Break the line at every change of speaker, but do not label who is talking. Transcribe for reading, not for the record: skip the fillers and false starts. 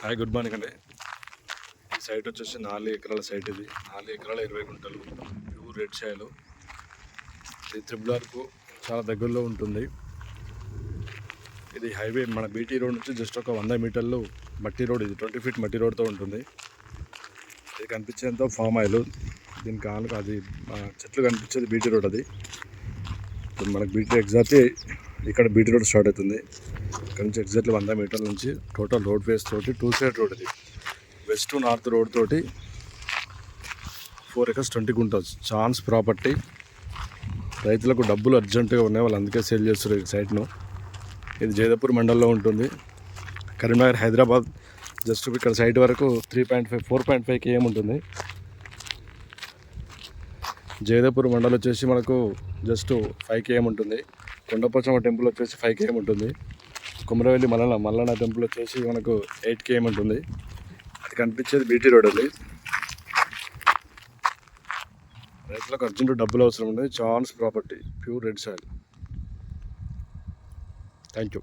Hi, good morning అండి. ఈ site వచ్చేసి 4 ఎకరాల సైట్. ఇది 4 ఎకరాల 20 గుంటలు ప్యూర్ రెడ్ సాయిల్. ఇది త్రిబులార్కు చాలా దగ్గరలో ఉంటుంది. ఇది హైవే మన బీటీ రోడ్ నుంచి జస్ట్ ఒక 100 మీటర్లు మట్టి రోడ్. ఇది 20 ఫీట్ మట్టి రోడ్తో ఉంటుంది. ఇది కనిపించేంత ఫామ్ ఆయిల్. దీనికి అది చెట్లు కనిపించేది బీటీ రోడ్. అది మనకు బీటీ ఎగ్జాక్ట్లీ ఇక్కడ బీటీ రోడ్ స్టార్ట్ అవుతుంది. ఇక్కడ నుంచి ఎగ్జాక్ట్లీ 100 మీటర్ల నుంచి టోటల్ రోడ్ ఫేస్ తోటి 2 సైడ్ రోడ్. ఇది వెస్ట్ టు నార్త్ రోడ్ తోటి 4 acres 20 గుంటల్స్ ఛాన్స్ ప్రాపర్టీ. రైతులకు డబ్బులు అర్జెంటుగా ఉన్నాయి, వాళ్ళు అందుకే సేల్ చేస్తారు ఈ సైట్ను. ఇది జైదపూర్ మండలంలో ఉంటుంది. కరీంనగర్, హైదరాబాద్ జస్ట్ ఇక్కడ సైట్ వరకు 4.5 km ఉంటుంది. జైదపూర్ మండలం వచ్చేసి మనకు జస్ట్ 5 km ఉంటుంది. కొండపోచమ్మ టెంపుల్ వచ్చేసి 5 km ఉంటుంది. కుమరవెల్లి మల్లన్న టెంపుల్ వచ్చేసి మనకు 8 km ఉంటుంది. అది కనిపించేది బీటీ రోడ్. అది రైతులకు అర్జెంటు డబ్బులు అవసరం ఉంది. Chance property, pure red soil. Thank you.